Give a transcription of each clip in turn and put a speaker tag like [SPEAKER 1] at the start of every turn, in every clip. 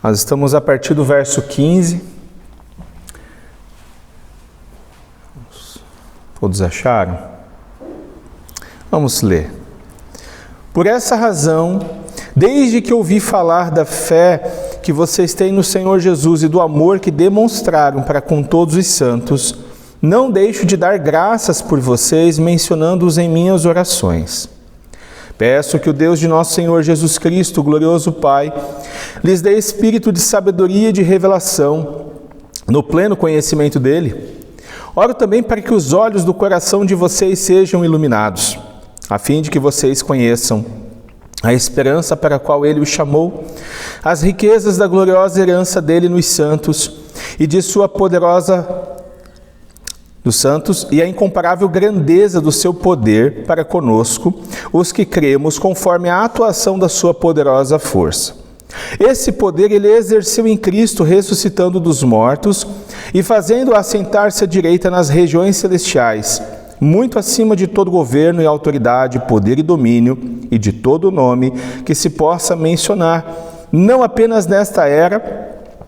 [SPEAKER 1] Nós estamos a partir do verso 15. Todos acharam? Vamos ler. Por essa razão, desde que ouvi falar da fé que vocês têm no Senhor Jesus e do amor que demonstraram para com todos os santos, não deixo de dar graças por vocês, mencionando-os em minhas orações. Peço que o Deus de nosso Senhor Jesus Cristo, o glorioso Pai, lhes dê espírito de sabedoria e de revelação, no pleno conhecimento dele. Oro também para que os olhos do coração de vocês sejam iluminados, a fim de que vocês conheçam a esperança para a qual ele os chamou, as riquezas da gloriosa herança dele nos santos e de sua poderosa dos santos e a incomparável grandeza do seu poder para conosco, os que cremos, conforme a atuação da sua poderosa força. Esse poder ele exerceu em Cristo, ressuscitando dos mortos e fazendo-o assentar-se à direita nas regiões celestiais, muito acima de todo governo e autoridade, poder e domínio, e de todo nome que se possa mencionar, não apenas nesta era,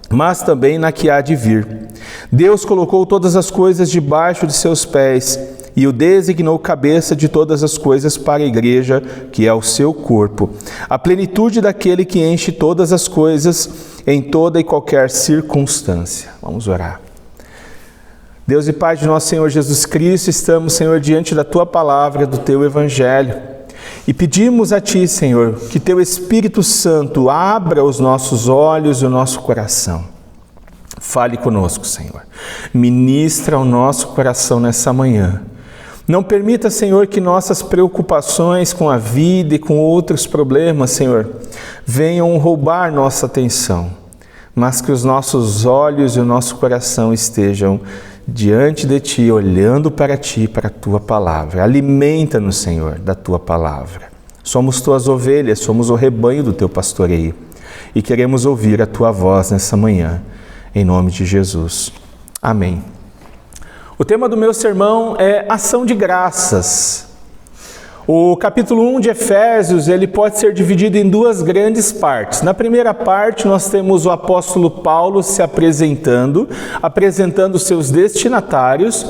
[SPEAKER 1] mas também na que há de vir. Deus colocou todas as coisas debaixo de seus pés e o designou cabeça de todas as coisas para a igreja, que é o seu corpo, a plenitude daquele que enche todas as coisas em toda e qualquer circunstância. Vamos orar. Deus e Pai de nosso Senhor Jesus Cristo, estamos, Senhor, diante da Tua palavra, do Teu Evangelho, e pedimos a Ti, Senhor, que Teu Espírito Santo abra os nossos olhos e o nosso coração. Fale conosco, Senhor. Ministra ao nosso coração nessa manhã. Não permita, Senhor, que nossas preocupações com a vida e com outros problemas, Senhor, venham roubar nossa atenção, mas que os nossos olhos e o nosso coração estejam diante de Ti, olhando para Ti, para a Tua palavra. Alimenta-nos, Senhor, da Tua palavra. Somos Tuas ovelhas, somos o rebanho do Teu pastoreio e queremos ouvir a Tua voz nessa manhã, em nome de Jesus. Amém. O tema do meu sermão é ação de graças. O capítulo 1 de Efésios, ele pode ser dividido em duas grandes partes. Na primeira parte, nós temos o apóstolo Paulo se apresentando seus destinatários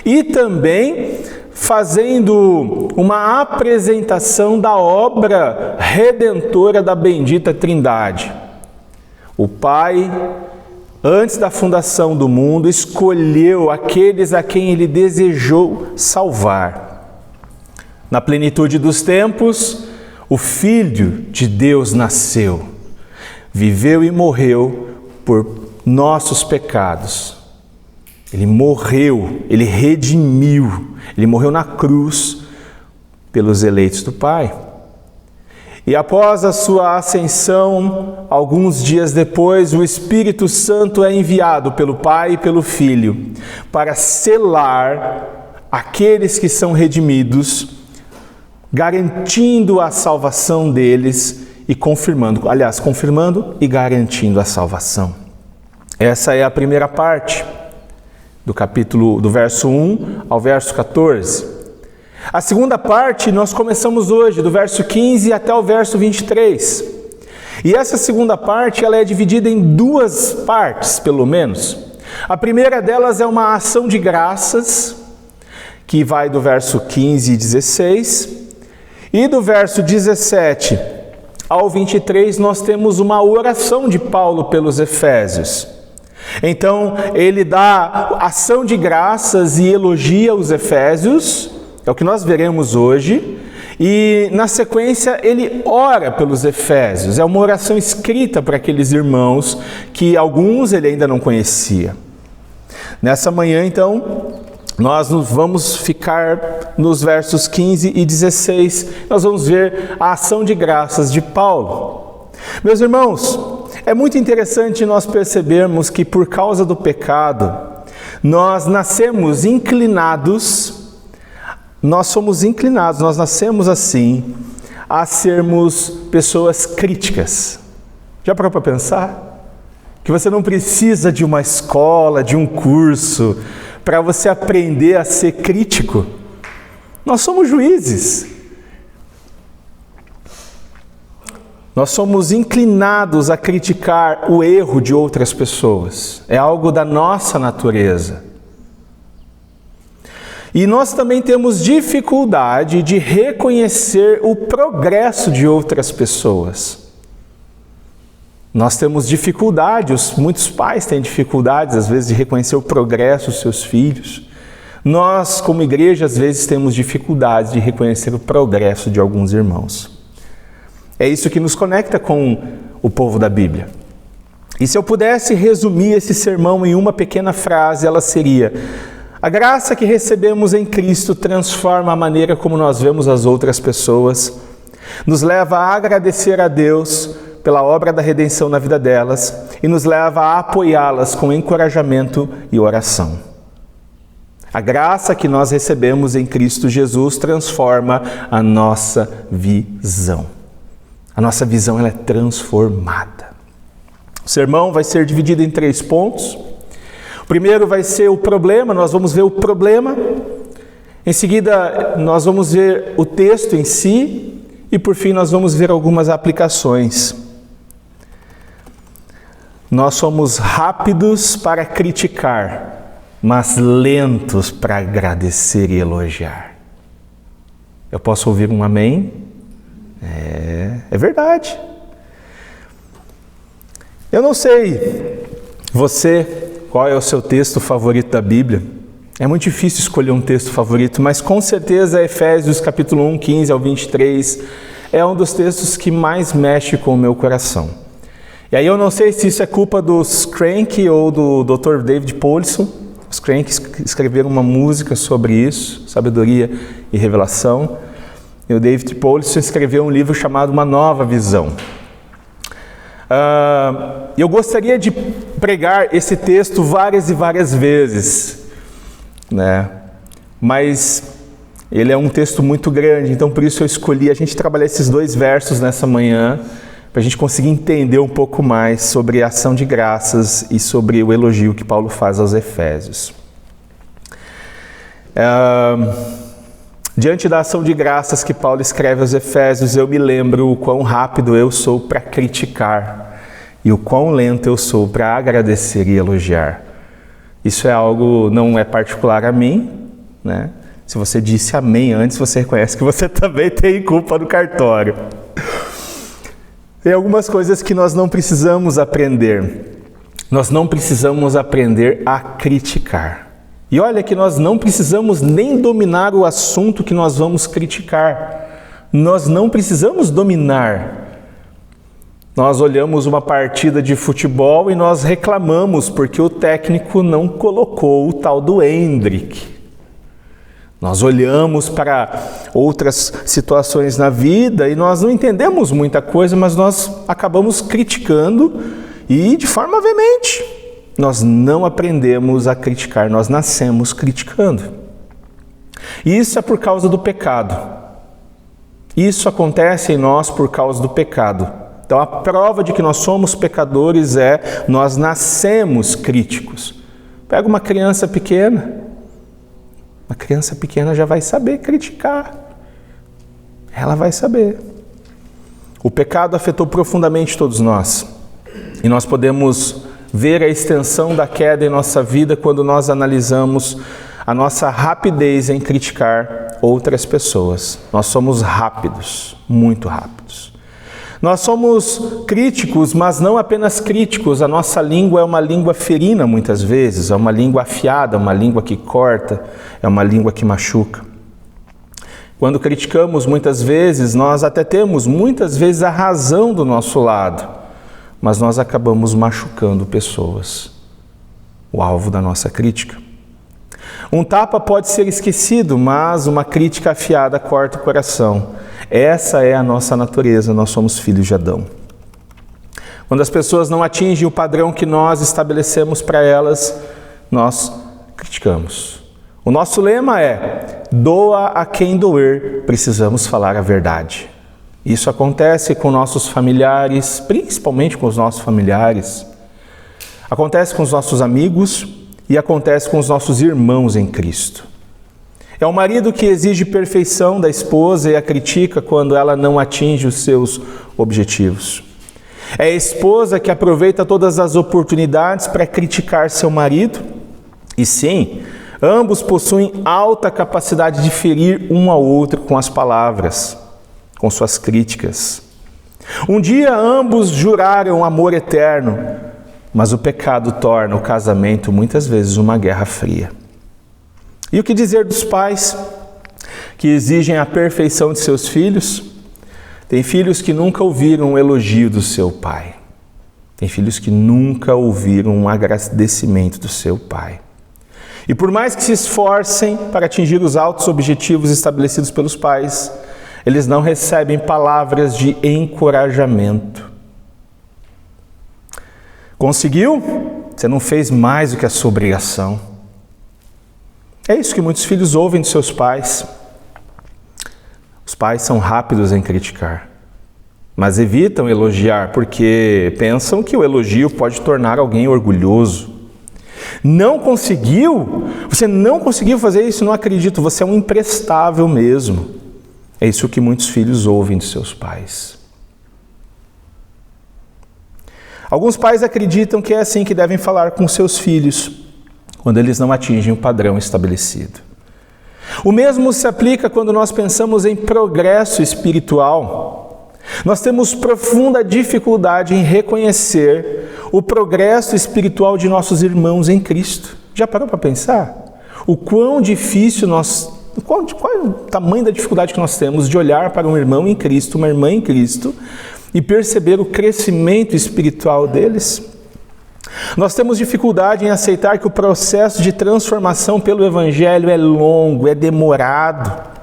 [SPEAKER 1] e também fazendo uma apresentação da obra redentora da bendita Trindade. O Pai, antes da fundação do mundo, escolheu aqueles a quem Ele desejou salvar. Na plenitude dos tempos, o Filho de Deus nasceu, viveu e morreu por nossos pecados. Ele morreu, Ele redimiu, Ele morreu na cruz pelos eleitos do Pai. E após a sua ascensão, alguns dias depois, o Espírito Santo é enviado pelo Pai e pelo Filho para selar aqueles que são redimidos, garantindo a salvação deles e confirmando e garantindo a salvação. Essa é a primeira parte do verso 1 ao verso 14. A segunda parte nós começamos hoje, do verso 15 até o verso 23. E essa segunda parte ela é dividida em duas partes, pelo menos. A primeira delas é uma ação de graças, que vai do verso 15 e 16. E do verso 17 ao 23 nós temos uma oração de Paulo pelos Efésios. Então ele dá ação de graças e elogia os Efésios, é o que nós veremos hoje, e na sequência ele ora pelos Efésios. É uma oração escrita para aqueles irmãos que alguns ele ainda não conhecia. Nessa manhã então, nós vamos ficar nos versos 15 e 16, nós vamos ver a ação de graças de Paulo. Meus irmãos, é muito interessante nós percebermos que por causa do pecado, nós nascemos inclinados, nós nascemos assim, a sermos pessoas críticas. Já parou para pensar? Que você não precisa de uma escola, de um curso, para você aprender a ser crítico. Nós somos juízes. Nós somos inclinados a criticar o erro de outras pessoas. É algo da nossa natureza. E nós também temos dificuldade de reconhecer o progresso de outras pessoas. Nós temos dificuldade, muitos pais têm dificuldades, às vezes, de reconhecer o progresso dos seus filhos. Nós, como igreja, às vezes, temos dificuldade de reconhecer o progresso de alguns irmãos. É isso que nos conecta com o povo da Bíblia. E se eu pudesse resumir esse sermão em uma pequena frase, ela seria: a graça que recebemos em Cristo transforma a maneira como nós vemos as outras pessoas, nos leva a agradecer a Deus pela obra da redenção na vida delas e nos leva a apoiá-las com encorajamento e oração. A graça que nós recebemos em Cristo Jesus transforma a nossa visão. A nossa visão ela é transformada. O sermão vai ser dividido em 3 pontos. O primeiro vai ser o problema, nós vamos ver o problema. Em seguida, nós vamos ver o texto em si. E por fim, nós vamos ver algumas aplicações. Nós somos rápidos para criticar, mas lentos para agradecer e elogiar. Eu posso ouvir um amém? É verdade. Eu não sei você, qual é o seu texto favorito da Bíblia. É muito difícil escolher um texto favorito, mas com certeza Efésios capítulo 1, 15 ao 23 é um dos textos que mais mexe com o meu coração. E aí eu não sei se isso é culpa dos Crank ou do Dr. David Powlison. Os Crank escreveram uma música sobre isso, sabedoria e revelação. E o David Powlison escreveu um livro chamado Uma Nova Visão. Eu gostaria de pregar esse texto várias e várias vezes, né? Mas ele é um texto muito grande, então por isso eu escolhi a gente trabalhar esses 2 versos nessa manhã, para a gente conseguir entender um pouco mais sobre a ação de graças e sobre o elogio que Paulo faz aos Efésios. Diante da ação de graças que Paulo escreve aos Efésios, eu me lembro o quão rápido eu sou para criticar e o quão lento eu sou para agradecer e elogiar. Isso é algo, não é particular a mim, né? Se você disse amém antes, você reconhece que você também tem culpa no cartório. Tem algumas coisas que nós não precisamos aprender. Nós não precisamos aprender a criticar. E olha que nós não precisamos nem dominar o assunto que nós vamos criticar. Nós não precisamos dominar. Nós olhamos uma partida de futebol e nós reclamamos porque o técnico não colocou o tal do Hendrick. Nós olhamos para outras situações na vida e nós não entendemos muita coisa, mas nós acabamos criticando e de forma veemente. Nós não aprendemos a criticar, nós nascemos criticando. E isso é por causa do pecado. Isso acontece em nós por causa do pecado. Então a prova de que nós somos pecadores é nós nascemos críticos. Pega uma criança pequena. Uma criança pequena já vai saber criticar. Ela vai saber. O pecado afetou profundamente todos nós. E nós podemos ver a extensão da queda em nossa vida quando nós analisamos a nossa rapidez em criticar outras pessoas. Nós somos rápidos, muito rápidos. Nós somos críticos, mas não apenas críticos. A nossa língua é uma língua ferina muitas vezes, é uma língua afiada, uma língua que corta, é uma língua que machuca. Quando criticamos muitas vezes, nós até temos muitas vezes a razão do nosso lado, mas nós acabamos machucando pessoas, o alvo da nossa crítica. Um tapa pode ser esquecido, mas uma crítica afiada corta o coração. Essa é a nossa natureza, nós somos filhos de Adão. Quando as pessoas não atingem o padrão que nós estabelecemos para elas, nós criticamos. O nosso lema é: doa a quem doer, precisamos falar a verdade. Isso acontece com nossos familiares, principalmente com os nossos familiares. Acontece com os nossos amigos e acontece com os nossos irmãos em Cristo. É o marido que exige perfeição da esposa e a critica quando ela não atinge os seus objetivos. É a esposa que aproveita todas as oportunidades para criticar seu marido. E sim, ambos possuem alta capacidade de ferir um ao outro com as palavras, com suas críticas. Um dia ambos juraram amor eterno, mas o pecado torna o casamento muitas vezes uma guerra fria. E o que dizer dos pais que exigem a perfeição de seus filhos? Tem filhos que nunca ouviram um elogio do seu pai. Tem filhos que nunca ouviram um agradecimento do seu pai. E por mais que se esforcem para atingir os altos objetivos estabelecidos pelos pais, eles não recebem palavras de encorajamento. Conseguiu? Você não fez mais do que a sua obrigação. É isso que muitos filhos ouvem de seus pais. Os pais são rápidos em criticar, mas evitam elogiar porque pensam que o elogio pode tornar alguém orgulhoso. Não conseguiu? Você não conseguiu fazer isso? Não acredito, você é um imprestável mesmo. É isso que muitos filhos ouvem de seus pais. Alguns pais acreditam que é assim que devem falar com seus filhos, quando eles não atingem o padrão estabelecido. O mesmo se aplica quando nós pensamos em progresso espiritual. Nós temos profunda dificuldade em reconhecer o progresso espiritual de nossos irmãos em Cristo. Já parou para pensar? O quão difícil qual é o tamanho da dificuldade que nós temos de olhar para um irmão em Cristo, uma irmã em Cristo, e perceber o crescimento espiritual deles? Nós temos dificuldade em aceitar que o processo de transformação pelo Evangelho é longo, é demorado.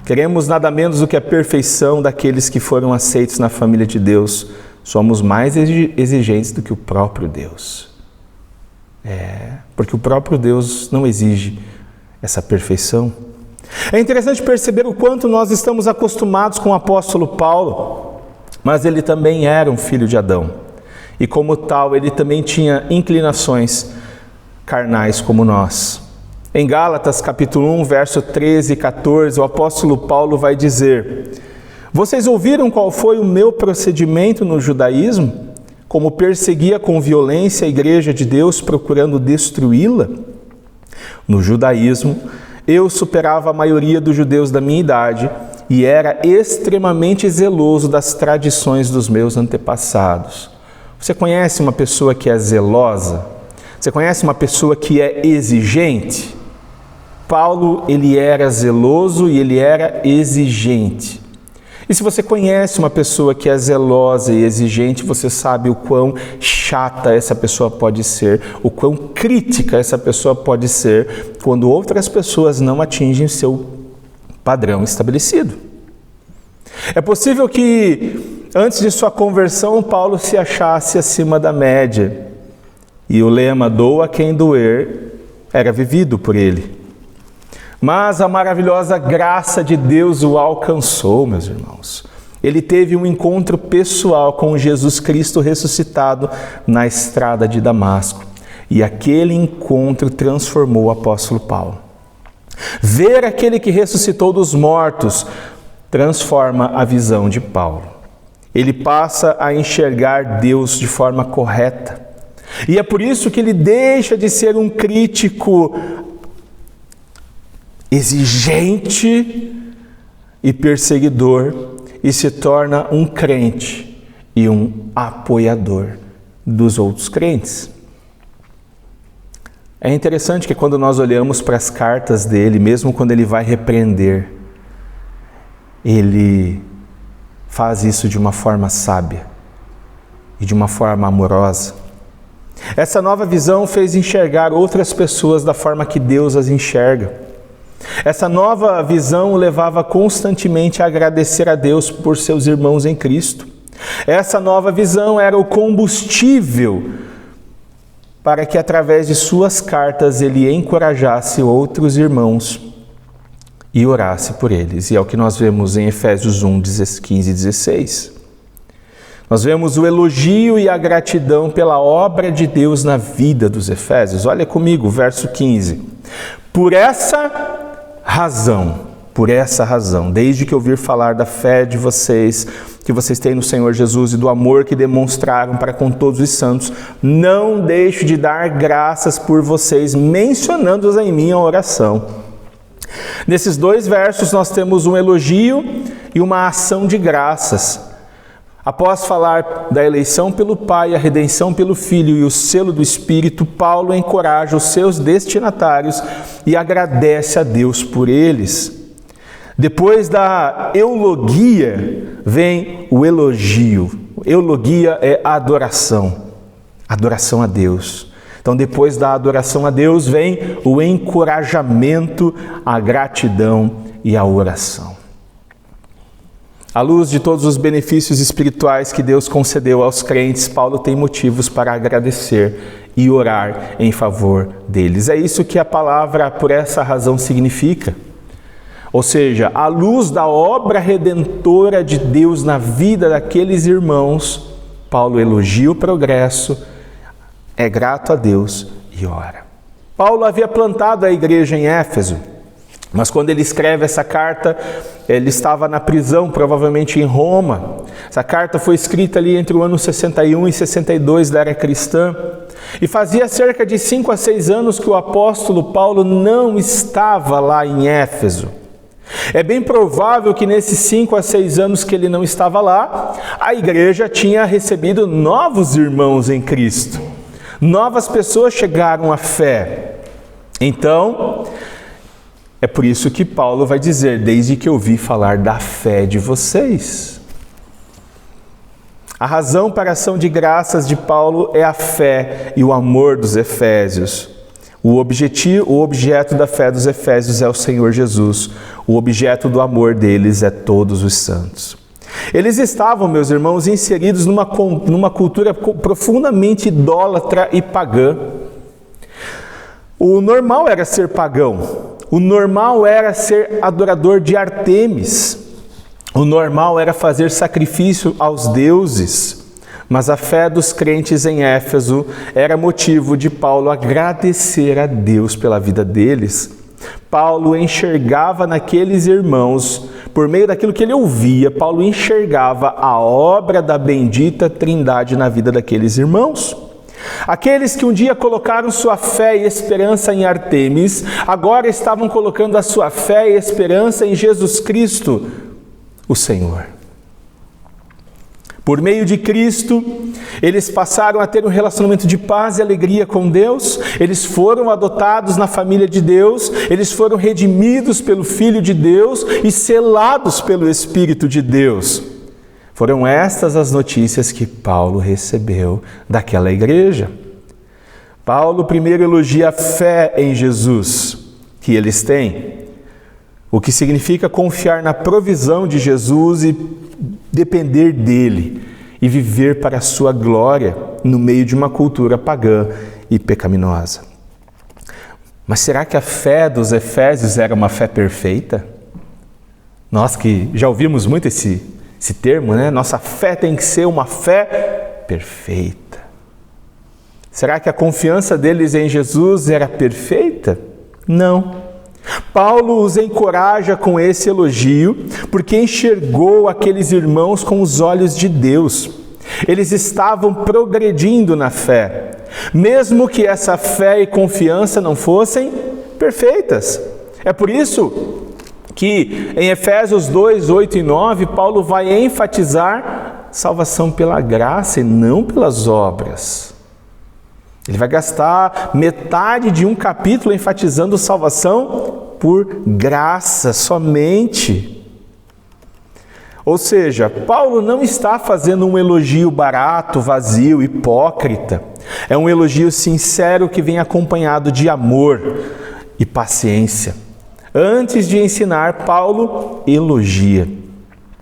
[SPEAKER 1] Queremos nada menos do que a perfeição daqueles que foram aceitos na família de Deus. Somos mais exigentes do que o próprio Deus. Porque o próprio Deus não exige essa perfeição. É interessante perceber o quanto nós estamos acostumados com o apóstolo Paulo, mas ele também era um filho de Adão. E como tal, ele também tinha inclinações carnais como nós. Em Gálatas, capítulo 1, verso 13 e 14, o apóstolo Paulo vai dizer: vocês ouviram qual foi o meu procedimento no judaísmo? Como perseguia com violência a igreja de Deus, procurando destruí-la? No judaísmo, eu superava a maioria dos judeus da minha idade e era extremamente zeloso das tradições dos meus antepassados. Você conhece uma pessoa que é zelosa? Você conhece uma pessoa que é exigente? Paulo, ele era zeloso e ele era exigente. E se você conhece uma pessoa que é zelosa e exigente, você sabe o quão chata essa pessoa pode ser, o quão crítica essa pessoa pode ser quando outras pessoas não atingem o seu padrão estabelecido. É possível que antes de sua conversão, Paulo se achasse acima da média. E o lema "doa quem doer" era vivido por ele. Mas a maravilhosa graça de Deus o alcançou, meus irmãos. Ele teve um encontro pessoal com Jesus Cristo ressuscitado na estrada de Damasco. E aquele encontro transformou o apóstolo Paulo. Ver aquele que ressuscitou dos mortos transforma a visão de Paulo. Ele passa a enxergar Deus de forma correta. E é por isso que ele deixa de ser um crítico exigente e perseguidor e se torna um crente e um apoiador dos outros crentes. É interessante que quando nós olhamos para as cartas dele, mesmo quando ele vai repreender, ele faz isso de uma forma sábia e de uma forma amorosa. Essa nova visão fez enxergar outras pessoas da forma que Deus as enxerga. Essa nova visão o levava constantemente a agradecer a Deus por seus irmãos em Cristo. Essa nova visão era o combustível para que através de suas cartas ele encorajasse outros irmãos e orasse por eles. E é o que nós vemos em Efésios 1, 15 e 16. Nós vemos o elogio e a gratidão pela obra de Deus na vida dos Efésios. Olha comigo, verso 15. Por essa Por essa razão, desde que ouvir falar da fé de vocês, que vocês têm no Senhor Jesus e do amor que demonstraram para com todos os santos, não deixo de dar graças por vocês, mencionando-os em minha oração. Nesses 2 versos nós temos um elogio e uma ação de graças. Após falar da eleição pelo Pai, a redenção pelo Filho e o selo do Espírito, Paulo encoraja os seus destinatários e agradece a Deus por eles. Depois da eulogia, vem o elogio. Eulogia é adoração a Deus. Então, depois da adoração a Deus, vem o encorajamento, a gratidão e a oração. À luz de todos os benefícios espirituais que Deus concedeu aos crentes, Paulo tem motivos para agradecer e orar em favor deles. É isso que a palavra por essa razão significa. Ou seja, à luz da obra redentora de Deus na vida daqueles irmãos, Paulo elogia o progresso, é grato a Deus e ora. Paulo havia plantado a igreja em Éfeso, mas quando ele escreve essa carta, ele estava na prisão, provavelmente em Roma. Essa carta foi escrita ali entre o ano 61 e 62 da era cristã. E fazia cerca de 5 a 6 anos que o apóstolo Paulo não estava lá em Éfeso. É bem provável que nesses 5 a 6 anos que ele não estava lá, a igreja tinha recebido novos irmãos em Cristo. Novas pessoas chegaram à fé. Então, é por isso que Paulo vai dizer, desde que eu ouvi falar da fé de vocês. A razão para a ação de graças de Paulo é a fé e o amor dos efésios. O objeto da fé dos efésios é o Senhor Jesus. O objeto do amor deles é todos os santos. Eles estavam, meus irmãos, inseridos numa cultura profundamente idólatra e pagã. O normal era ser pagão. O normal era ser adorador de Ártemis. O normal era fazer sacrifício aos deuses. Mas a fé dos crentes em Éfeso era motivo de Paulo agradecer a Deus pela vida deles. Paulo enxergava naqueles irmãos, por meio daquilo que ele ouvia, Paulo enxergava a obra da bendita Trindade na vida daqueles irmãos. Aqueles que um dia colocaram sua fé e esperança em Ártemis, agora estavam colocando a sua fé e esperança em Jesus Cristo, o Senhor. Por meio de Cristo, eles passaram a ter um relacionamento de paz e alegria com Deus, eles foram adotados na família de Deus, eles foram redimidos pelo Filho de Deus e selados pelo Espírito de Deus. Foram estas as notícias que Paulo recebeu daquela igreja. Paulo primeiro elogia a fé em Jesus que eles têm, o que significa confiar na provisão de Jesus e depender dele e viver para a sua glória no meio de uma cultura pagã e pecaminosa. Mas será que a fé dos efésios era uma fé perfeita? Nós que já ouvimos muito esse termo, né? Nossa fé tem que ser uma fé perfeita. Será que a confiança deles em Jesus era perfeita? Não. Paulo os encoraja com esse elogio, porque enxergou aqueles irmãos com os olhos de Deus. Eles estavam progredindo na fé, mesmo que essa fé e confiança não fossem perfeitas. É por isso que em Efésios 2, 8 e 9, Paulo vai enfatizar salvação pela graça e não pelas obras. Ele vai gastar metade de um capítulo enfatizando salvação por graça somente. Ou seja, Paulo não está fazendo um elogio barato, vazio, hipócrita. É um elogio sincero que vem acompanhado de amor e paciência. Antes de ensinar, Paulo elogia.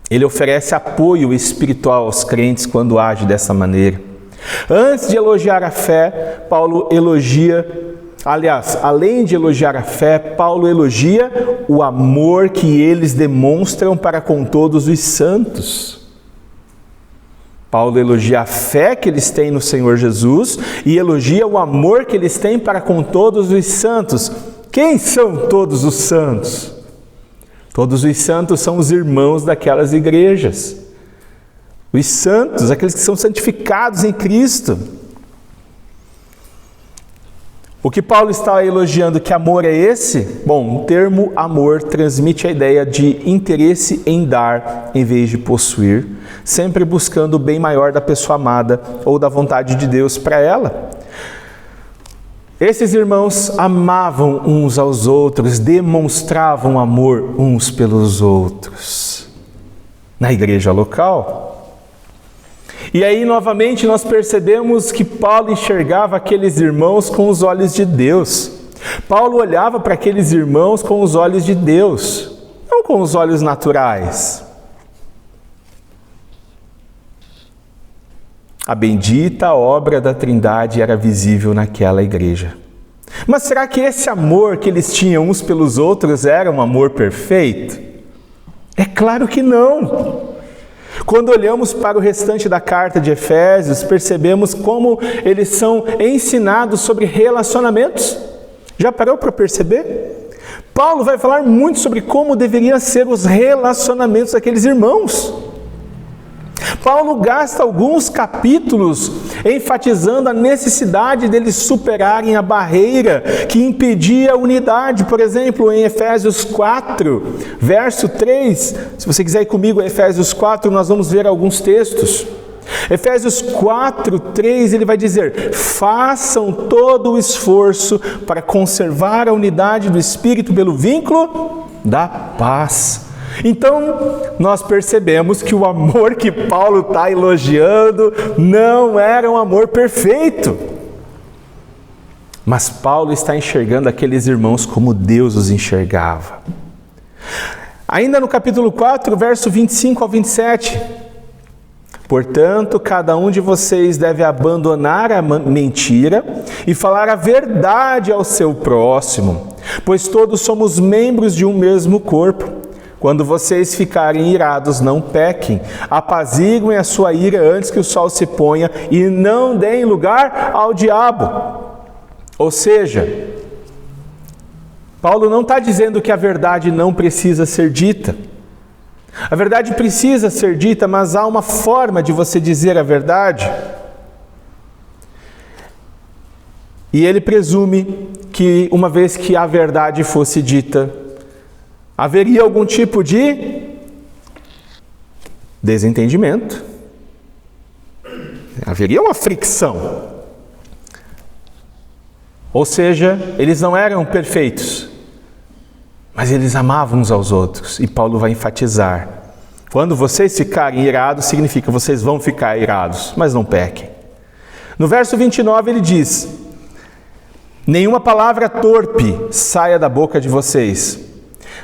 [SPEAKER 1] Ele oferece apoio espiritual aos crentes quando age dessa maneira. Antes de elogiar a fé, Paulo elogia, além de elogiar a fé, Paulo elogia o amor que eles demonstram para com todos os santos. Paulo elogia a fé que eles têm no Senhor Jesus e elogia o amor que eles têm para com todos os santos. Quem são todos os santos? Todos os santos são os irmãos daquelas igrejas. Os santos, aqueles que são santificados em Cristo. O que Paulo está elogiando, que amor é esse? Bom, o termo amor transmite a ideia de interesse em dar em vez de possuir, sempre buscando o bem maior da pessoa amada ou da vontade de Deus para ela. Esses irmãos amavam uns aos outros, demonstravam amor uns pelos outros na igreja local. E aí, novamente, nós percebemos que Paulo enxergava aqueles irmãos com os olhos de Deus. Paulo olhava para aqueles irmãos com os olhos de Deus, não com os olhos naturais. A bendita obra da Trindade era visível naquela igreja. Mas será que esse amor que eles tinham uns pelos outros era um amor perfeito? É claro que não. Quando olhamos para o restante da carta de Efésios, percebemos como eles são ensinados sobre relacionamentos. Já parou para perceber? Paulo vai falar muito sobre como deveriam ser os relacionamentos daqueles irmãos. Paulo gasta alguns capítulos enfatizando a necessidade deles superarem a barreira que impedia a unidade. Por exemplo, em Efésios 4, verso 3, se você quiser ir comigo a Efésios 4, nós vamos ver alguns textos. Efésios 4, 3, ele vai dizer: façam todo o esforço para conservar a unidade do Espírito pelo vínculo da paz. Então, nós percebemos que o amor que Paulo está elogiando não era um amor perfeito. Mas Paulo está enxergando aqueles irmãos como Deus os enxergava. Ainda no capítulo 4, verso 25 ao 27. Portanto, cada um de vocês deve abandonar a mentira e falar a verdade ao seu próximo, pois todos somos membros de um mesmo corpo. Quando vocês ficarem irados, não pequem, apaziguem a sua ira antes que o sol se ponha e não deem lugar ao diabo. Ou seja, Paulo não está dizendo que a verdade não precisa ser dita. A verdade precisa ser dita, mas há uma forma de você dizer a verdade. E ele presume que uma vez que a verdade fosse dita, haveria algum tipo de desentendimento. Haveria uma fricção. Ou seja, eles não eram perfeitos, mas eles amavam uns aos outros. E Paulo vai enfatizar: quando vocês ficarem irados, significa que vocês vão ficar irados, mas não pequem. No verso 29 ele diz: nenhuma palavra torpe saia da boca de vocês,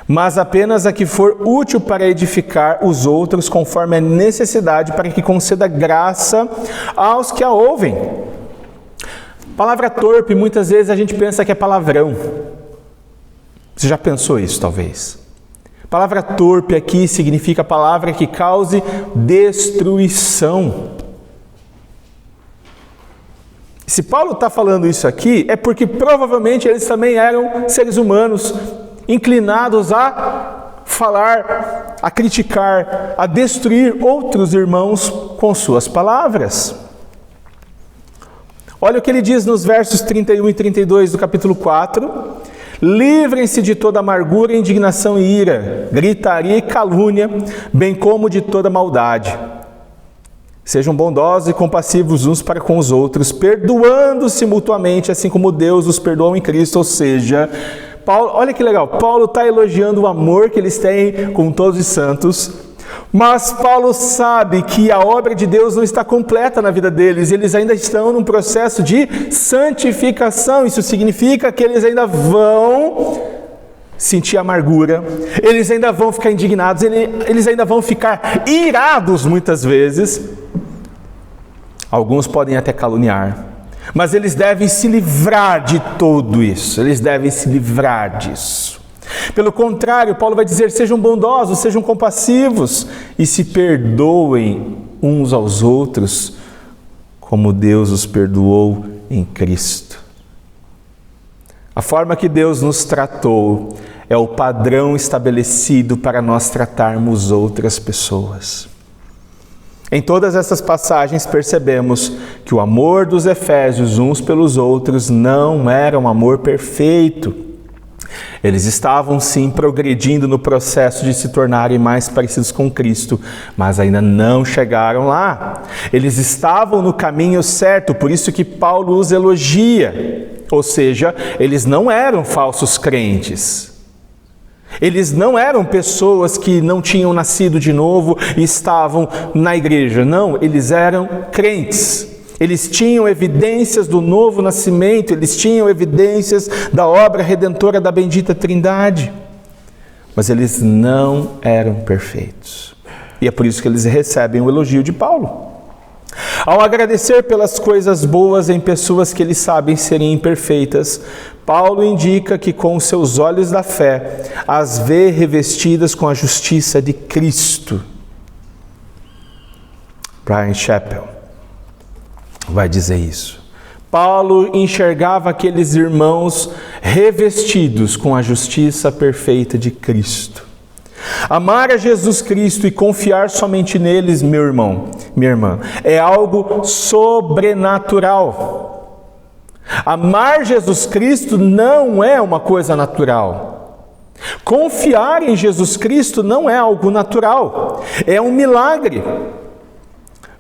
[SPEAKER 1] mas apenas a que for útil para edificar os outros conforme a necessidade, para que conceda graça aos que a ouvem. Palavra torpe, muitas vezes a gente pensa que é palavrão. Você já pensou isso, talvez? Palavra torpe aqui significa palavra que cause destruição. Se Paulo está falando isso aqui, é porque provavelmente eles também eram seres humanos, inclinados a falar, a criticar, a destruir outros irmãos com suas palavras. Olha o que ele diz nos versos 31 e 32 do capítulo 4. Livrem-se de toda amargura, indignação e ira, gritaria e calúnia, bem como de toda maldade. Sejam bondosos e compassivos uns para com os outros, perdoando-se mutuamente, assim como Deus os perdoou em Cristo. Ou seja, Paulo, olha que legal, Paulo está elogiando o amor que eles têm com todos os santos, mas Paulo sabe que a obra de Deus não está completa na vida deles, eles ainda estão num processo de santificação. Isso significa que eles ainda vão sentir amargura, eles ainda vão ficar indignados, eles ainda vão ficar irados muitas vezes. Alguns podem até caluniar, mas eles devem se livrar de tudo isso, eles devem se livrar disso. Pelo contrário, Paulo vai dizer: sejam bondosos, sejam compassivos e se perdoem uns aos outros, como Deus os perdoou em Cristo. A forma que Deus nos tratou é o padrão estabelecido para nós tratarmos outras pessoas. Em todas essas passagens percebemos que o amor dos efésios uns pelos outros não era um amor perfeito. Eles estavam sim progredindo no processo de se tornarem mais parecidos com Cristo, mas ainda não chegaram lá. Eles estavam no caminho certo, por isso que Paulo os elogia. Ou seja, eles não eram falsos crentes. Eles não eram pessoas que não tinham nascido de novo e estavam na igreja. Não, eles eram crentes. Eles tinham evidências do novo nascimento, eles tinham evidências da obra redentora da bendita Trindade. Mas eles não eram perfeitos. E é por isso que eles recebem o elogio de Paulo. Ao agradecer pelas coisas boas em pessoas que eles sabem serem imperfeitas, Paulo indica que com os seus olhos da fé as vê revestidas com a justiça de Cristo. Brian Chappell vai dizer isso. Paulo enxergava aqueles irmãos revestidos com a justiça perfeita de Cristo. Amar a Jesus Cristo e confiar somente neles, meu irmão, minha irmã, é algo sobrenatural. Amar Jesus Cristo não é uma coisa natural. Confiar em Jesus Cristo não é algo natural, é um milagre.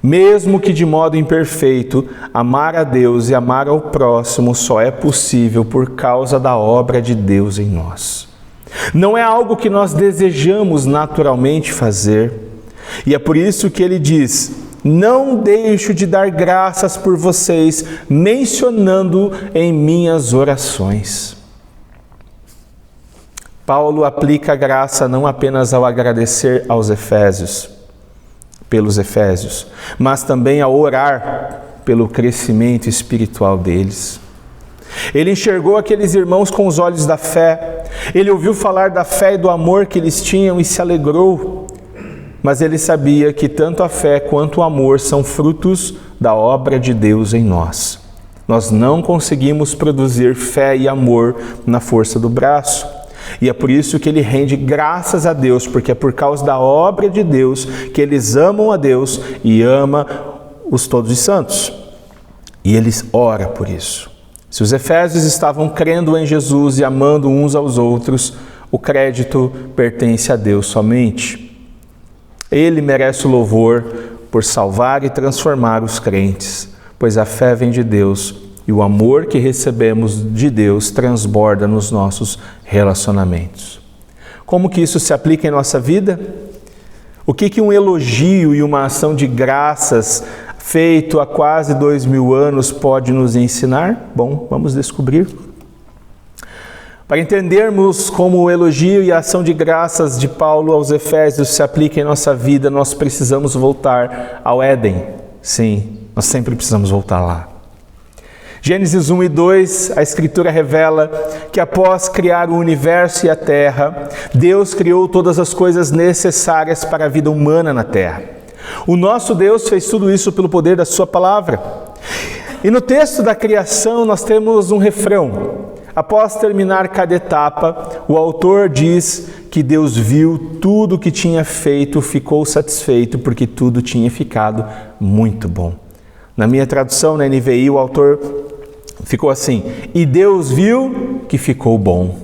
[SPEAKER 1] Mesmo que de modo imperfeito, amar a Deus e amar ao próximo só é possível por causa da obra de Deus em nós. Não é algo que nós desejamos naturalmente fazer. E é por isso que ele diz: não deixo de dar graças por vocês, mencionando em minhas orações. Paulo aplica a graça não apenas ao agradecer pelos efésios, mas também ao orar pelo crescimento espiritual deles. Ele enxergou aqueles irmãos com os olhos da fé, ele ouviu falar da fé e do amor que eles tinham e se alegrou, mas ele sabia que tanto a fé quanto o amor são frutos da obra de Deus em nós. Nós não conseguimos produzir fé e amor na força do braço. E é por isso que ele rende graças a Deus, porque é por causa da obra de Deus que eles amam a Deus e ama os todos os santos. E eles oram por isso. Se os efésios estavam crendo em Jesus e amando uns aos outros, o crédito pertence a Deus somente. Ele merece o louvor por salvar e transformar os crentes, pois a fé vem de Deus e o amor que recebemos de Deus transborda nos nossos relacionamentos. Como que isso se aplica em nossa vida? O que um elogio e uma ação de graças feito há quase 2000 anos pode nos ensinar? Bom, vamos descobrir. Para entendermos como o elogio e a ação de graças de Paulo aos Efésios se aplica em nossa vida, nós precisamos voltar ao Éden. Sim, nós sempre precisamos voltar lá. Gênesis 1 e 2, a Escritura revela que após criar o universo e a terra, Deus criou todas as coisas necessárias para a vida humana na terra. O nosso Deus fez tudo isso pelo poder da sua palavra. E no texto da criação nós temos um refrão. Após terminar cada etapa, o autor diz que Deus viu tudo o que tinha feito, ficou satisfeito, porque tudo tinha ficado muito bom. Na minha tradução, na NVI, o autor ficou assim: e Deus viu que ficou bom.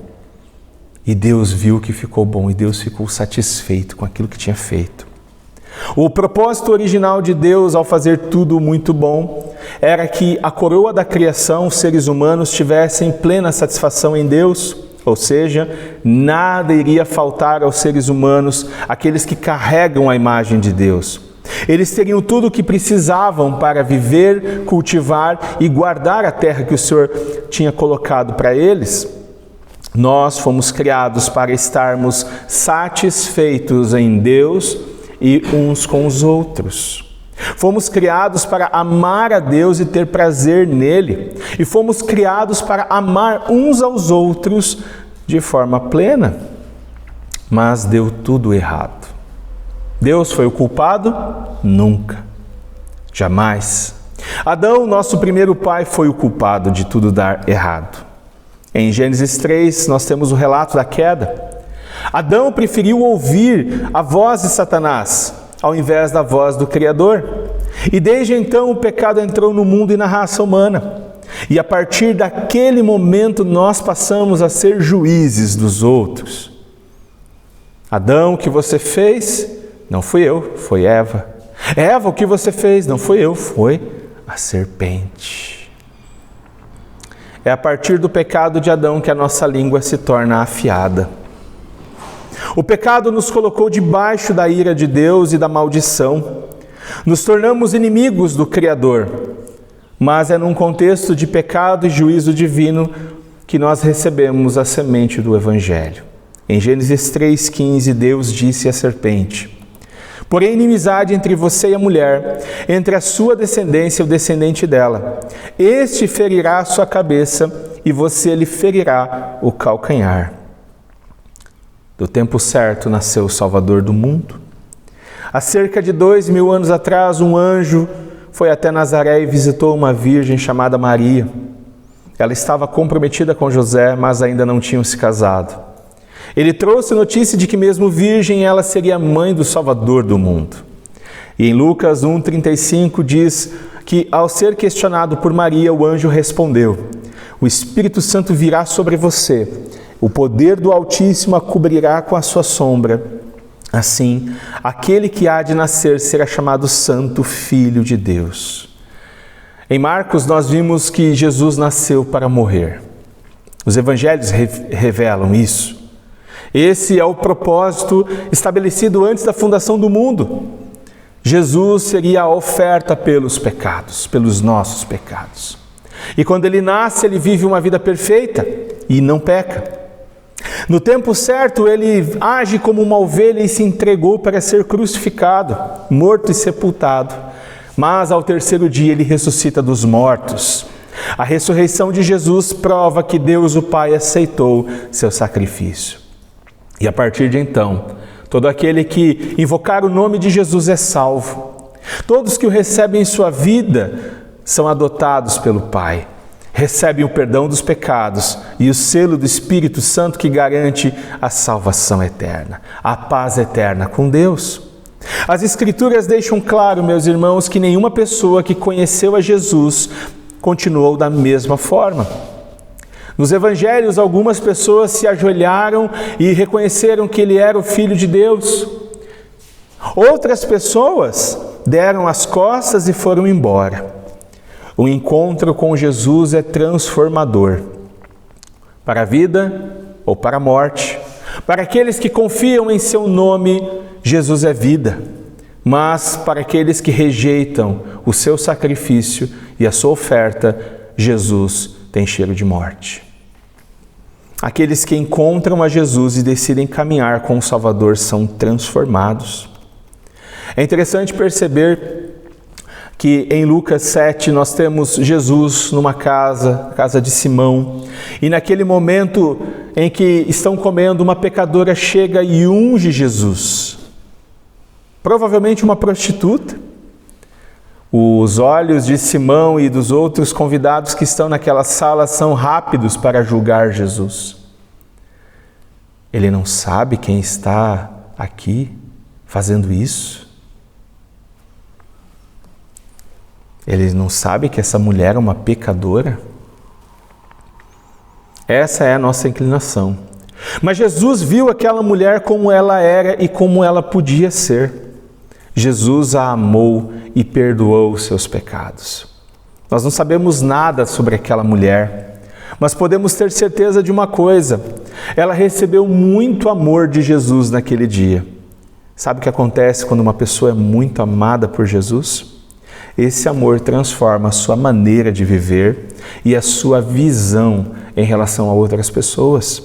[SPEAKER 1] E Deus viu que ficou bom, e Deus ficou satisfeito com aquilo que tinha feito. O propósito original de Deus ao fazer tudo muito bom era que a coroa da criação, os seres humanos, tivessem plena satisfação em Deus, ou seja, nada iria faltar aos seres humanos, aqueles que carregam a imagem de Deus. Eles teriam tudo o que precisavam para viver, cultivar e guardar a terra que o Senhor tinha colocado para eles. Nós fomos criados para estarmos satisfeitos em Deus e uns com os outros. Fomos criados para amar a Deus e ter prazer nele. E fomos criados para amar uns aos outros de forma plena. Mas deu tudo errado. Deus foi o culpado? Nunca. Jamais. Adão, nosso primeiro pai, foi o culpado de tudo dar errado. Em Gênesis 3, nós temos o relato da queda. Adão preferiu ouvir a voz de Satanás, ao invés da voz do Criador. E desde então o pecado entrou no mundo e na raça humana. E a partir daquele momento nós passamos a ser juízes dos outros. Adão, o que você fez? Não fui eu, foi Eva. Eva, o que você fez? Não fui eu, foi a serpente. É a partir do pecado de Adão que a nossa língua se torna afiada. O pecado nos colocou debaixo da ira de Deus e da maldição. Nos tornamos inimigos do Criador. Mas é num contexto de pecado e juízo divino que nós recebemos a semente do Evangelho. Em Gênesis 3,15, Deus disse à serpente: porém, inimizade entre você e a mulher, entre a sua descendência e o descendente dela. Este ferirá a sua cabeça e você lhe ferirá o calcanhar. Do tempo certo nasceu o Salvador do mundo. Há cerca de 2000 anos atrás, um anjo foi até Nazaré e visitou uma virgem chamada Maria. Ela estava comprometida com José, mas ainda não tinham se casado. Ele trouxe notícia de que mesmo virgem ela seria mãe do Salvador do mundo. E em Lucas 1,35 diz que ao ser questionado por Maria, o anjo respondeu: o Espírito Santo virá sobre você, o poder do Altíssimo a cobrirá com a sua sombra. Assim, aquele que há de nascer será chamado Santo Filho de Deus. Em Marcos nós vimos que Jesus nasceu para morrer. Os evangelhos revelam isso. Esse é o propósito estabelecido antes da fundação do mundo. Jesus seria a oferta pelos pecados, pelos nossos pecados. E quando ele nasce, ele vive uma vida perfeita e não peca. No tempo certo, ele age como uma ovelha e se entregou para ser crucificado, morto e sepultado. Mas ao terceiro dia ele ressuscita dos mortos. A ressurreição de Jesus prova que Deus, o Pai, aceitou seu sacrifício. E a partir de então, todo aquele que invocar o nome de Jesus é salvo. Todos que o recebem em sua vida são adotados pelo Pai. Recebem o perdão dos pecados e o selo do Espírito Santo que garante a salvação eterna, a paz eterna com Deus. As Escrituras deixam claro, meus irmãos, que nenhuma pessoa que conheceu a Jesus continuou da mesma forma. Nos Evangelhos, algumas pessoas se ajoelharam e reconheceram que ele era o Filho de Deus. Outras pessoas deram as costas e foram embora. O encontro com Jesus é transformador. Para a vida ou para a morte. Para aqueles que confiam em seu nome, Jesus é vida. Mas para aqueles que rejeitam o seu sacrifício e a sua oferta, Jesus tem cheiro de morte. Aqueles que encontram a Jesus e decidem caminhar com o Salvador são transformados. É interessante perceber que em Lucas 7 nós temos Jesus numa casa de Simão, e naquele momento em que estão comendo, uma pecadora chega e unge Jesus, provavelmente uma prostituta. Os olhos de Simão e dos outros convidados que estão naquela sala são rápidos para julgar Jesus. Ele não sabe quem está aqui fazendo isso. Ele não sabe que essa mulher é uma pecadora? Essa é a nossa inclinação. Mas Jesus viu aquela mulher como ela era e como ela podia ser. Jesus a amou e perdoou os seus pecados. Nós não sabemos nada sobre aquela mulher, mas podemos ter certeza de uma coisa: ela recebeu muito amor de Jesus naquele dia. Sabe o que acontece quando uma pessoa é muito amada por Jesus? Esse amor transforma a sua maneira de viver e a sua visão em relação a outras pessoas.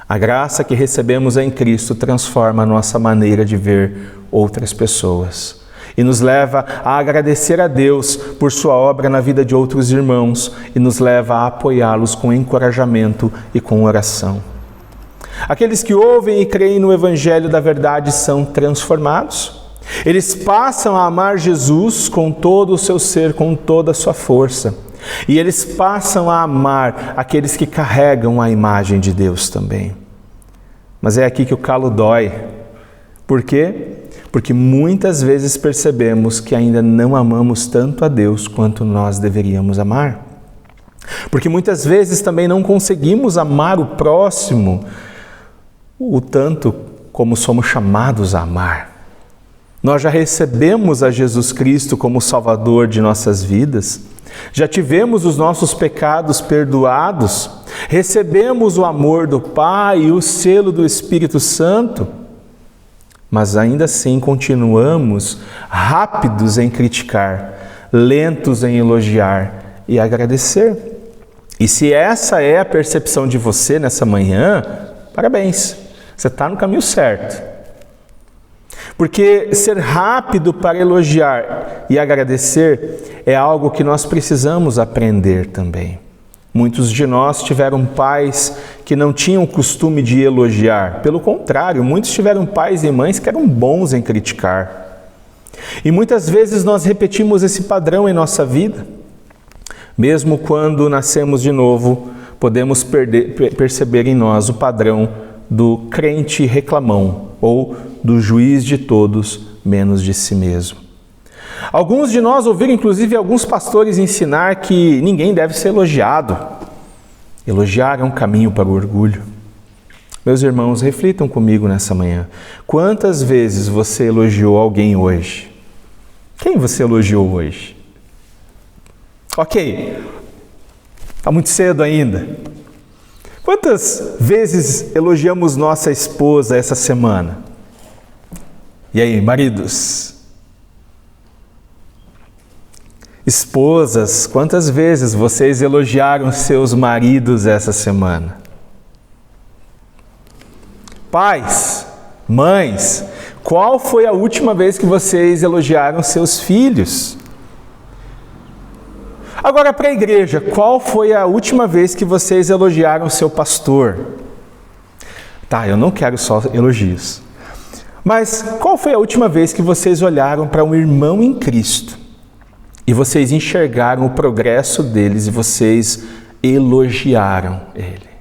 [SPEAKER 1] A graça que recebemos em Cristo transforma a nossa maneira de ver outras pessoas e nos leva a agradecer a Deus por sua obra na vida de outros irmãos e nos leva a apoiá-los com encorajamento e com oração. Aqueles que ouvem e creem no Evangelho da verdade são transformados. Eles passam a amar Jesus com todo o seu ser, com toda a sua força. E eles passam a amar aqueles que carregam a imagem de Deus também. Mas é aqui que o calo dói. Por quê? Porque muitas vezes percebemos que ainda não amamos tanto a Deus quanto nós deveríamos amar. Porque muitas vezes também não conseguimos amar o próximo o tanto como somos chamados a amar. Nós já recebemos a Jesus Cristo como Salvador de nossas vidas, já tivemos os nossos pecados perdoados, recebemos o amor do Pai e o selo do Espírito Santo, mas ainda assim continuamos rápidos em criticar, lentos em elogiar e agradecer. E se essa é a percepção de você nessa manhã, parabéns, você está no caminho certo. Porque ser rápido para elogiar e agradecer é algo que nós precisamos aprender também. Muitos de nós tiveram pais que não tinham o costume de elogiar. Pelo contrário, muitos tiveram pais e mães que eram bons em criticar. E muitas vezes nós repetimos esse padrão em nossa vida. Mesmo quando nascemos de novo, podemos perceber em nós o padrão do crente reclamão ou do juiz de todos, menos de si mesmo. Alguns de nós ouviram inclusive alguns pastores ensinar que ninguém deve ser elogiado. Elogiar é um caminho para o orgulho. Meus irmãos, reflitam comigo nessa manhã. Quantas vezes você elogiou alguém hoje? Quem você elogiou hoje? Ok, está muito cedo ainda. Quantas vezes elogiamos nossa esposa essa semana? E aí, maridos? Esposas, quantas vezes vocês elogiaram seus maridos essa semana? Pais, mães, qual foi a última vez que vocês elogiaram seus filhos? Agora para a igreja, qual foi a última vez que vocês elogiaram seu pastor? Tá, eu não quero só elogios. Mas qual foi a última vez que vocês olharam para um irmão em Cristo e vocês enxergaram o progresso deles e vocês elogiaram ele?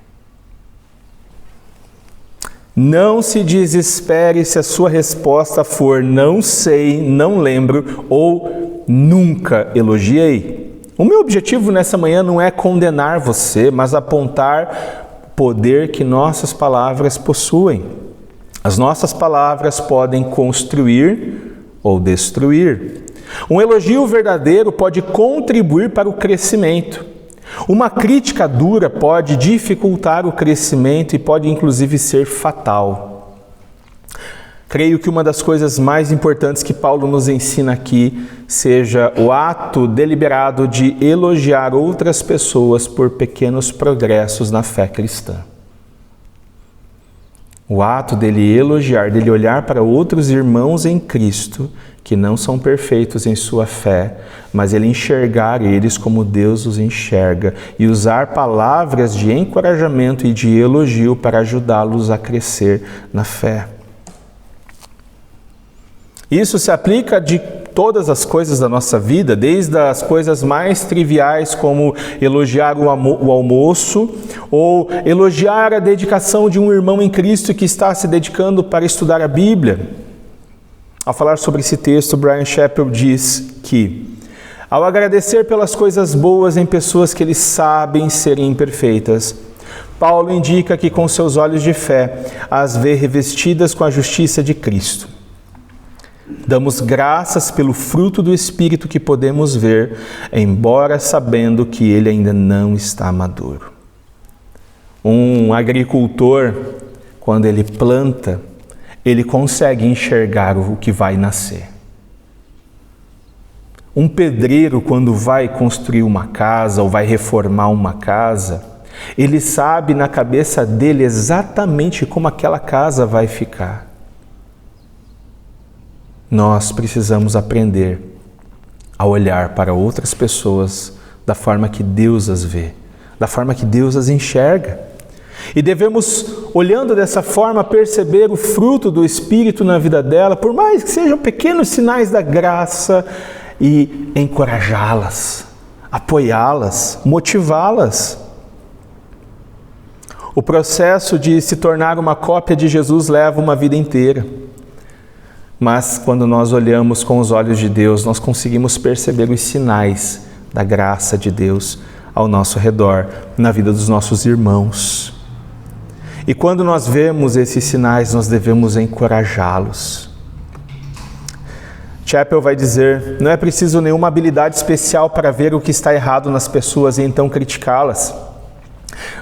[SPEAKER 1] Não se desespere se a sua resposta for não sei, não lembro ou nunca elogiei. O meu objetivo nessa manhã não é condenar você, mas apontar o poder que nossas palavras possuem. As nossas palavras podem construir ou destruir. Um elogio verdadeiro pode contribuir para o crescimento. Uma crítica dura pode dificultar o crescimento e pode inclusive ser fatal. Creio que uma das coisas mais importantes que Paulo nos ensina aqui seja o ato deliberado de elogiar outras pessoas por pequenos progressos na fé cristã. O ato dele elogiar, dele olhar para outros irmãos em Cristo que não são perfeitos em sua fé, mas ele enxergar eles como Deus os enxerga e usar palavras de encorajamento e de elogio para ajudá-los a crescer na fé. Isso se aplica de todas as coisas da nossa vida, desde as coisas mais triviais como elogiar o almoço ou elogiar a dedicação de um irmão em Cristo que está se dedicando para estudar a Bíblia. Ao falar sobre esse texto, Brian Chappell diz que, ao agradecer pelas coisas boas em pessoas que eles sabem serem imperfeitas, Paulo indica que com seus olhos de fé as vê revestidas com a justiça de Cristo. Damos graças pelo fruto do Espírito que podemos ver, embora sabendo que ele ainda não está maduro. Um agricultor, quando ele planta, ele consegue enxergar o que vai nascer. Um pedreiro, quando vai construir uma casa ou vai reformar uma casa, ele sabe na cabeça dele exatamente como aquela casa vai ficar. Nós precisamos aprender a olhar para outras pessoas da forma que Deus as vê, da forma que Deus as enxerga. E devemos, olhando dessa forma, perceber o fruto do Espírito na vida dela, por mais que sejam pequenos sinais da graça, e encorajá-las apoiá-las, motivá-las. O processo de se tornar uma cópia de Jesus leva uma vida inteira. Mas quando nós olhamos com os olhos de Deus, nós conseguimos perceber os sinais da graça de Deus ao nosso redor, na vida dos nossos irmãos. E quando nós vemos esses sinais, nós devemos encorajá-los. Chappell vai dizer: não é preciso nenhuma habilidade especial para ver o que está errado nas pessoas e então criticá-las,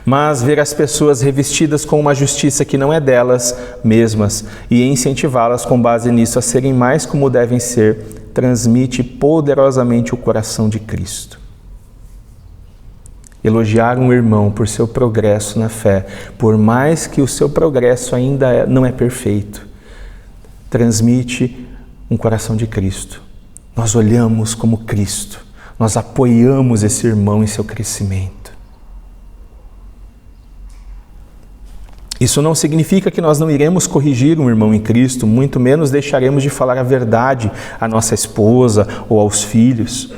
[SPEAKER 1] mas ver as pessoas revestidas com uma justiça que não é delas mesmas e incentivá-las com base nisso a serem mais como devem ser, transmite poderosamente o coração de Cristo. Elogiar um irmão por seu progresso na fé, por mais que o seu progresso ainda não é perfeito, transmite um coração de Cristo. Nós olhamos como Cristo, nós apoiamos esse irmão em seu crescimento. Isso não significa que nós não iremos corrigir um irmão em Cristo, muito menos deixaremos de falar a verdade à nossa esposa ou aos filhos.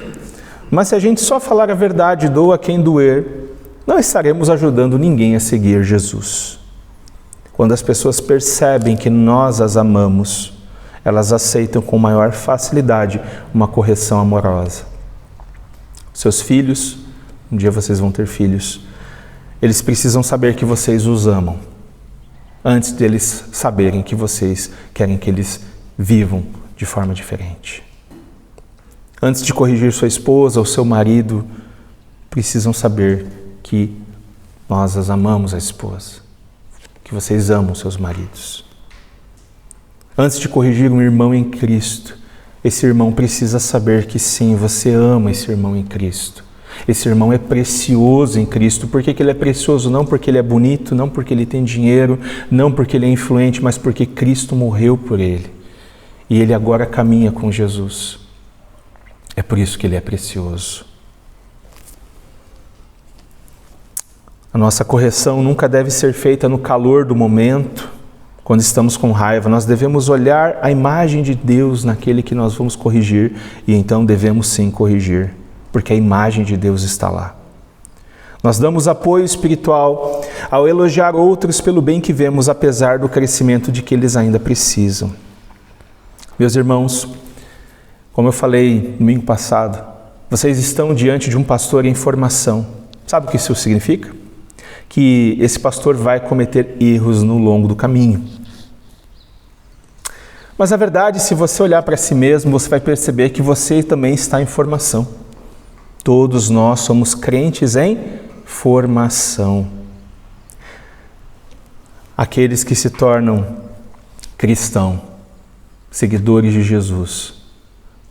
[SPEAKER 1] Mas se a gente só falar a verdade, doa quem doer, não estaremos ajudando ninguém a seguir Jesus. Quando as pessoas percebem que nós as amamos, elas aceitam com maior facilidade uma correção amorosa. Seus filhos, um dia vocês vão ter filhos, eles precisam saber que vocês os amam, antes deles saberem que vocês querem que eles vivam de forma diferente. Antes de corrigir sua esposa ou seu marido, precisam saber que nós as amamos, a esposa, que vocês amam seus maridos. Antes de corrigir um irmão em Cristo, esse irmão precisa saber que sim, você ama esse irmão em Cristo. Esse irmão é precioso em Cristo. Por que ele é precioso? Não porque ele é bonito, não porque ele tem dinheiro, não porque ele é influente, mas porque Cristo morreu por ele. E ele agora caminha com Jesus. É por isso que ele é precioso. A nossa correção nunca deve ser feita no calor do momento, quando estamos com raiva. Nós devemos olhar a imagem de Deus naquele que nós vamos corrigir e então devemos sim corrigir, porque a imagem de Deus está lá. Nós damos apoio espiritual ao elogiar outros pelo bem que vemos, apesar do crescimento de que eles ainda precisam. Meus irmãos, como eu falei domingo passado, vocês estão diante de um pastor em formação. Sabe o que isso significa? Que esse pastor vai cometer erros no longo do caminho. Mas na verdade, se você olhar para si mesmo, você vai perceber que você também está em formação. Todos nós somos crentes em formação. Aqueles que se tornam cristãos, seguidores de Jesus,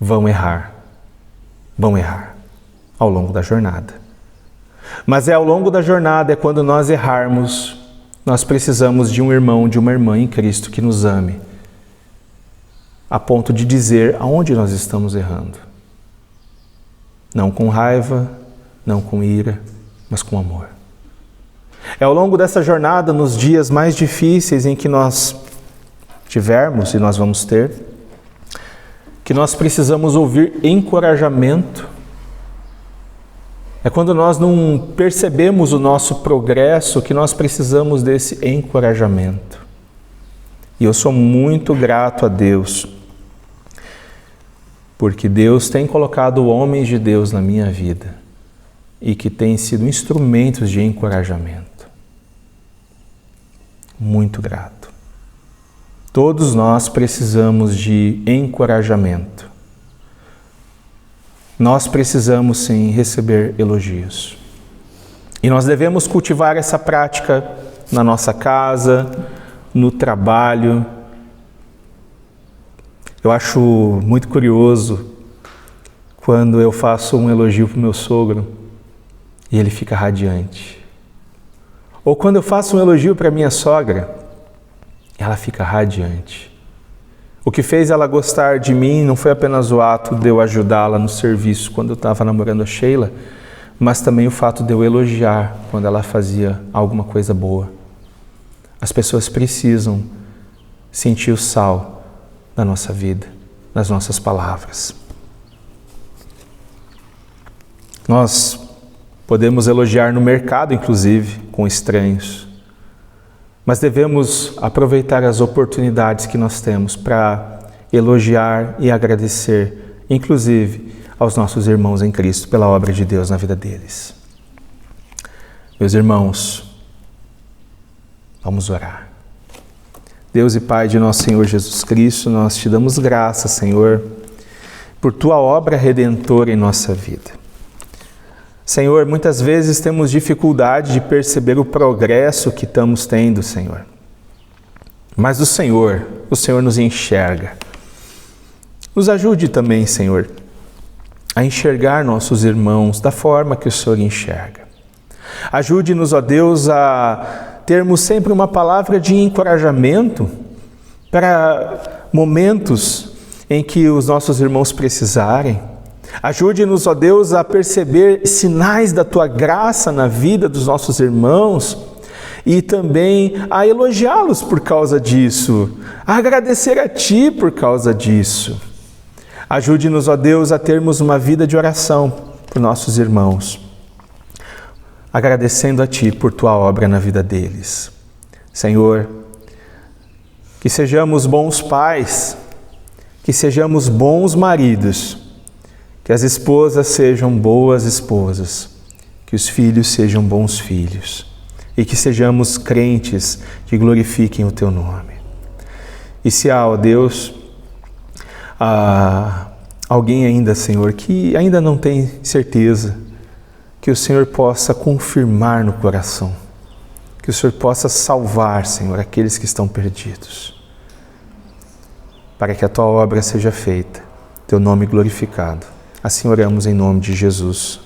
[SPEAKER 1] vão errar ao longo da jornada. Mas ao longo da jornada, é quando nós errarmos, nós precisamos de um irmão, de uma irmã em Cristo que nos ame, a ponto de dizer aonde nós estamos errando. Não com raiva, não com ira, mas com amor. É ao longo dessa jornada, nos dias mais difíceis em que nós tivermos e nós vamos ter, que nós precisamos ouvir encorajamento. É quando nós não percebemos o nosso progresso que nós precisamos desse encorajamento. E eu sou muito grato a Deus, porque Deus tem colocado homens de Deus na minha vida e que têm sido instrumentos de encorajamento. Muito grato. Todos nós precisamos de encorajamento. Nós precisamos sim receber elogios. E nós devemos cultivar essa prática na nossa casa, no trabalho. Eu acho muito curioso quando eu faço um elogio para o meu sogro e ele fica radiante. Ou quando eu faço um elogio para minha sogra, ela fica radiante. O que fez ela gostar de mim não foi apenas o ato de eu ajudá-la no serviço quando eu estava namorando a Sheila, mas também o fato de eu elogiar quando ela fazia alguma coisa boa. As pessoas precisam sentir o sal da nossa vida, nas nossas palavras. Nós podemos elogiar no mercado, inclusive, com estranhos. Mas devemos aproveitar as oportunidades que nós temos para elogiar e agradecer, inclusive, aos nossos irmãos em Cristo pela obra de Deus na vida deles. Meus irmãos, vamos orar. Deus e Pai de nosso Senhor Jesus Cristo, nós te damos graças, Senhor, por tua obra redentora em nossa vida. Senhor, muitas vezes temos dificuldade de perceber o progresso que estamos tendo, Senhor. Mas o Senhor nos enxerga. Nos ajude também, Senhor, a enxergar nossos irmãos da forma que o Senhor enxerga. Ajude-nos, ó Deus, a termos sempre uma palavra de encorajamento para momentos em que os nossos irmãos precisarem. Ajude-nos, ó Deus, a perceber sinais da Tua graça na vida dos nossos irmãos e também a elogiá-los por causa disso, a agradecer a Ti por causa disso. Ajude-nos, ó Deus, a termos uma vida de oração por nossos irmãos, agradecendo a Ti por Tua obra na vida deles. Senhor, que sejamos bons pais, que sejamos bons maridos, que as esposas sejam boas esposas, que os filhos sejam bons filhos e que sejamos crentes que glorifiquem o Teu nome. E se há, ó Deus, alguém ainda, Senhor, que ainda não tem certeza, que o Senhor possa confirmar no coração, que o Senhor possa salvar, Senhor, aqueles que estão perdidos, para que a Tua obra seja feita, Teu nome glorificado. Assim oramos em nome de Jesus.